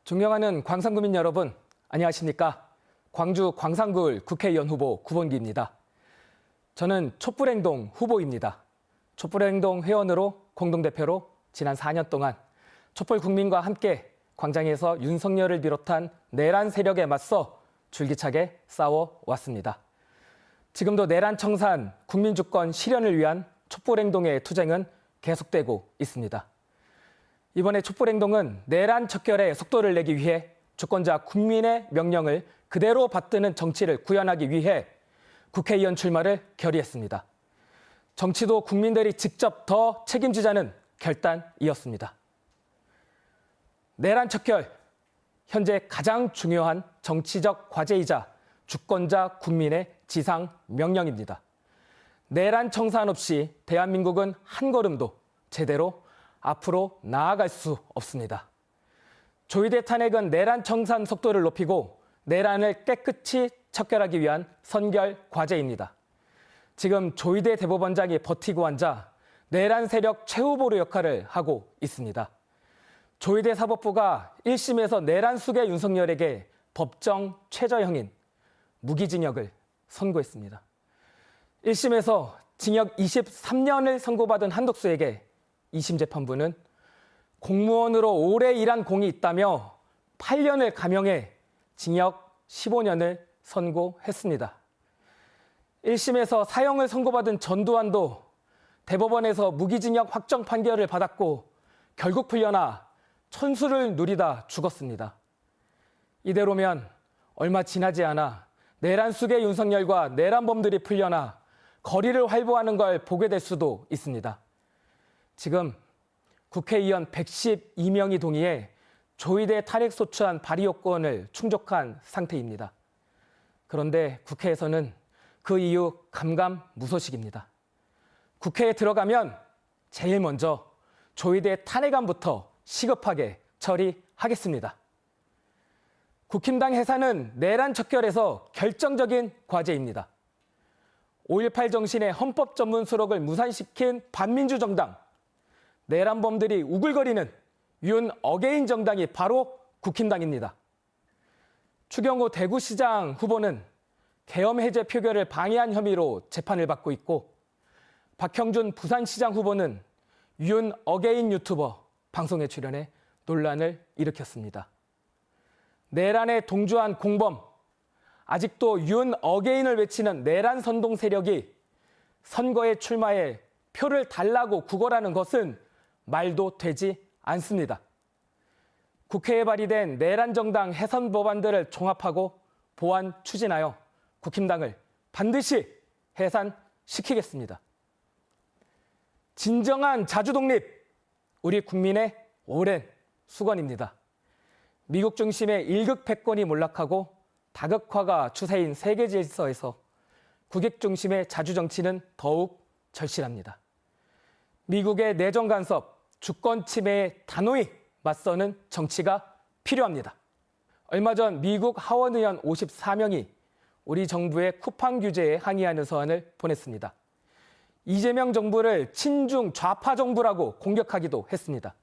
존경하는 광산구민 여러분, 안녕하십니까? 광주 광산구을 국회의원 후보 구본기입니다. 저는 촛불행동 후보입니다. 촛불행동 회원으로 공동대표로 지난 4년 동안 촛불 국민과 함께 광장에서 윤석열을 비롯한 내란 세력에 맞서 줄기차게 싸워왔습니다. 지금도 내란 청산, 국민주권 실현을 위한 촛불행동의 투쟁은 계속되고 있습니다. 이번에 촛불행동은 내란 척결에 속도를 내기 위해 주권자 국민의 명령을 그대로 받드는 정치를 구현하기 위해 국회의원 출마를 결의했습니다. 정치도 국민들이 직접 더 책임지자는 결단이었습니다. 내란 척결, 현재 가장 중요한 정치적 과제이자 주권자 국민의 지상 명령입니다. 내란 청산 없이 대한민국은 한 걸음도 제대로 앞으로 나아갈 수 없습니다. 조희대 탄핵은 내란 청산 속도를 높이고 내란을 깨끗이 척결하기 위한 선결 과제입니다. 지금 조희대 대법원장이 버티고 앉아 내란 세력 최후보로 역할을 하고 있습니다. 조희대 사법부가 1심에서 내란 수괴 윤석열에게 법정 최저형인 무기징역을 선고했습니다. 1심에서 징역 23년을 선고받은 한덕수에게 2심 재판부는 공무원으로 오래 일한 공이 있다며 8년을 감형해 징역 15년을 선고했습니다. 1심에서 사형을 선고받은 전두환도 대법원에서 무기징역 확정 판결을 받았고 결국 풀려나 천수를 누리다 죽었습니다. 이대로면 얼마 지나지 않아 내란 수괴 윤석열과 내란범들이 풀려나 거리를 활보하는 걸 보게 될 수도 있습니다. 지금 국회의원 112명이 동의해 조희대 탄핵소추안 발의 요건을 충족한 상태입니다. 그런데 국회에서는 그 이유 감감무소식입니다. 국회에 들어가면 제일 먼저 조희대 탄핵안부터 시급하게 처리하겠습니다. 국힘당 해산은 내란 척결에서 결정적인 과제입니다. 5.18 정신의 헌법 전문 수록을 무산시킨 반민주 정당, 내란범들이 우글거리는 윤 어게인 정당이 바로 국힘당입니다. 추경호 대구시장 후보는 계엄 해제 표결을 방해한 혐의로 재판을 받고 있고 박형준 부산시장 후보는 윤 어게인 유튜버 방송에 출연해 논란을 일으켰습니다. 내란에 동조한 공범, 아직도 윤 어게인을 외치는 내란 선동 세력이 선거에 출마해 표를 달라고 구걸하는 것은 말도 되지 않습니다. 국회에 발의된 내란 정당 해산 법안들을 종합하고 보완 추진하여 국힘당을 반드시 해산시키겠습니다. 진정한 자주독립, 우리 국민의 오랜 수건입니다. 미국 중심의 일극 패권이 몰락하고 다극화가 추세인 세계 질서에서 국익 중심의 자주정치는 더욱 절실합니다. 미국의 내정 간섭, 주권 침해에 단호히 맞서는 정치가 필요합니다. 얼마 전 미국 하원 의원 54명이 우리 정부의 쿠팡 규제에 항의하는 서한을 보냈습니다. 이재명 정부를 친중 좌파 정부라고 공격하기도 했습니다.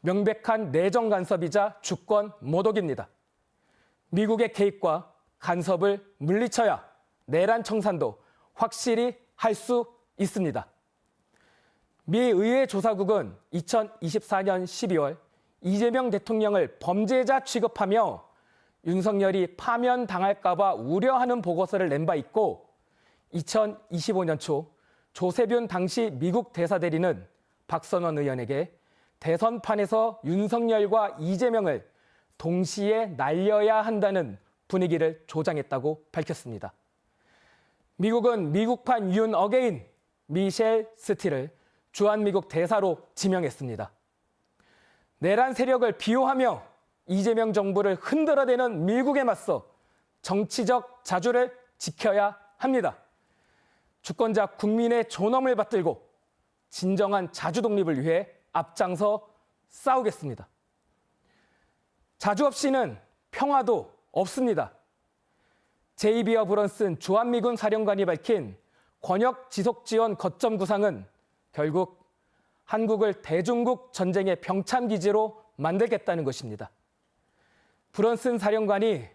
명백한 내정 간섭이자 주권 모독입니다. 미국의 개입과 간섭을 물리쳐야 내란 청산도 확실히 할 수 있습니다. 미 의회 조사국은 2024년 12월 이재명 대통령을 범죄자 취급하며 윤석열이 파면당할까 봐 우려하는 보고서를 낸 바 있고 2025년 초 조세균 당시 미국 대사대리는 박선원 의원에게 대선판에서 윤석열과 이재명을 동시에 날려야 한다는 분위기를 조장했다고 밝혔습니다. 미국은 미국판 윤 어게인 미셸 스틸을 주한미국 대사로 지명했습니다. 내란 세력을 비호하며 이재명 정부를 흔들어대는 미국에 맞서 정치적 자주를 지켜야 합니다. 주권자 국민의 존엄을 받들고 진정한 자주독립을 위해 앞장서 싸우겠습니다. 자주 없이는 평화도 없습니다. 제이비어 브런슨 주한미군 사령관이 밝힌 권역 지속 지원 거점 구상은 결국 한국을 대중국 전쟁의 병참 기지로 만들겠다는 것입니다. 브런슨 사령관이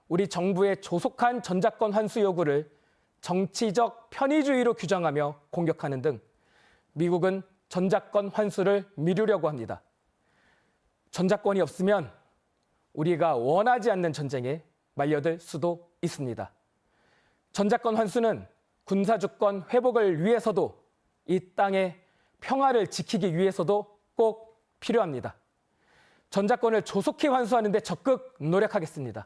우리 정부의 조속한 전작권 환수 요구를 정치적 편의주의로 규정하며 공격하는 등 미국은 전작권 환수를 미루려고 합니다. 전작권이 없으면 우리가 원하지 않는 전쟁에 말려들 수도 있습니다. 전작권 환수는 군사주권 회복을 위해서도 이 땅의 평화를 지키기 위해서도 꼭 필요합니다. 전작권을 조속히 환수하는 데 적극 노력하겠습니다.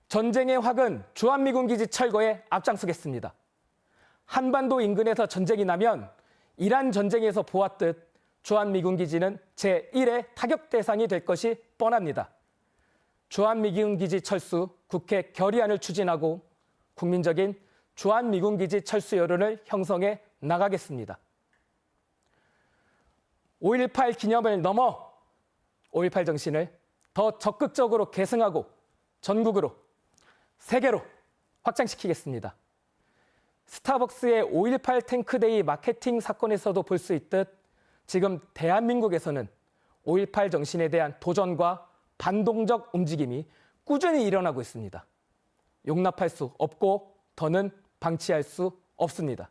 전쟁의 확은 주한미군기지 철거에 앞장서겠습니다. 한반도 인근에서 전쟁이 나면 이란 전쟁에서 보았듯 주한미군기지는 제1의 타격 대상이 될 것이 뻔합니다. 주한미군기지 철수 국회 결의안을 추진하고 국민적인 주한미군기지 철수 여론을 형성해 나가겠습니다. 5.18 기념을 넘어 5.18 정신을 더 적극적으로 계승하고 전국으로, 세계로 확장시키겠습니다. 스타벅스의 5.18 탱크데이 마케팅 사건에서도 볼 수 있듯 지금 대한민국에서는 5.18 정신에 대한 도전과 반동적 움직임이 꾸준히 일어나고 있습니다. 용납할 수 없고 더는 방치할 수 없습니다.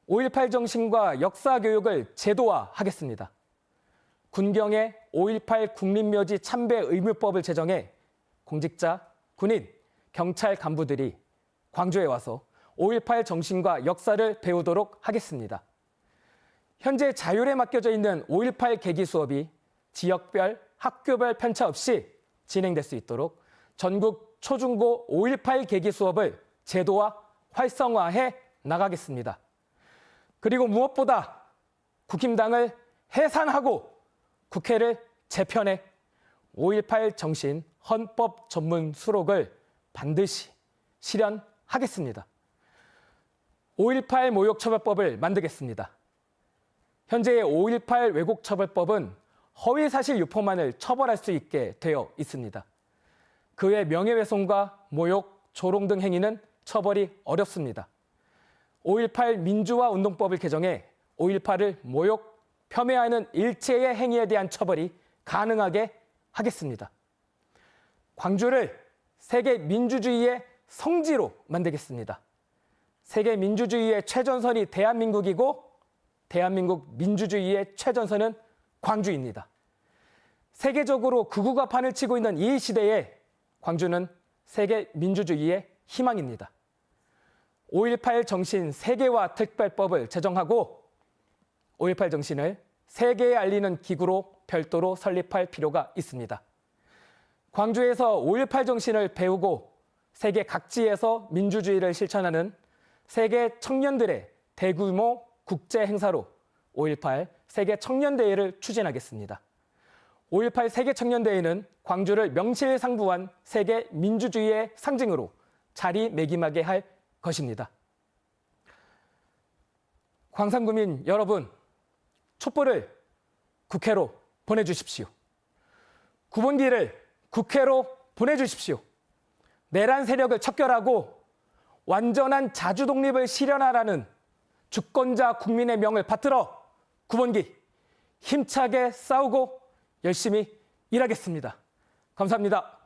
5.18 정신과 역사 교육을 제도화하겠습니다. 군경에 5.18 국립묘지 참배 의무법을 제정해 공직자, 군인, 경찰 간부들이 광주에 와서 5.18 정신과 역사를 배우도록 하겠습니다. 현재 자율에 맡겨져 있는 5.18 계기 수업이 지역별, 학교별 편차 없이 진행될 수 있도록 전국 초중고 5.18 계기 수업을 제도화, 활성화해 나가겠습니다. 그리고 무엇보다 국힘당을 해산하고 국회를 재편해 5.18 정신 헌법 전문 수록을 반드시 실현하겠습니다. 5.18 모욕처벌법을 만들겠습니다. 현재의 5.18 왜곡처벌법은 허위사실 유포만을 처벌할 수 있게 되어 있습니다. 그 외 명예훼손과 모욕, 조롱 등 행위는 처벌이 어렵습니다. 5.18 민주화 운동법을 개정해 5.18을 모욕, 폄훼하는 일체의 행위에 대한 처벌이 가능하게 하겠습니다. 광주를 세계 민주주의의 성지로 만들겠습니다. 세계 민주주의의 최전선이 대한민국이고 대한민국 민주주의의 최전선은 광주입니다. 세계적으로 극우가 판을 치고 있는 이 시대에 광주는 세계 민주주의의 희망입니다. 5.18 정신 세계화 특별법을 제정하고 5.18 정신을 세계에 알리는 기구로 별도로 설립할 필요가 있습니다. 광주에서 5.18 정신을 배우고 세계 각지에서 민주주의를 실천하는 세계 청년들의 대규모 국제 행사로 5.18 세계 청년대회를 추진하겠습니다. 5.18 세계 청년대회는 광주를 명실상부한 세계 민주주의의 상징으로 자리매김하게 할 것입니다. 광산구민 여러분, 촛불을 국회로 보내주십시오. 구본기를 국회로 보내주십시오. 내란 세력을 척결하고 완전한 자주독립을 실현하라는 주권자 국민의 명을 받들어 구본기 힘차게 싸우고 열심히 일하겠습니다. 감사합니다.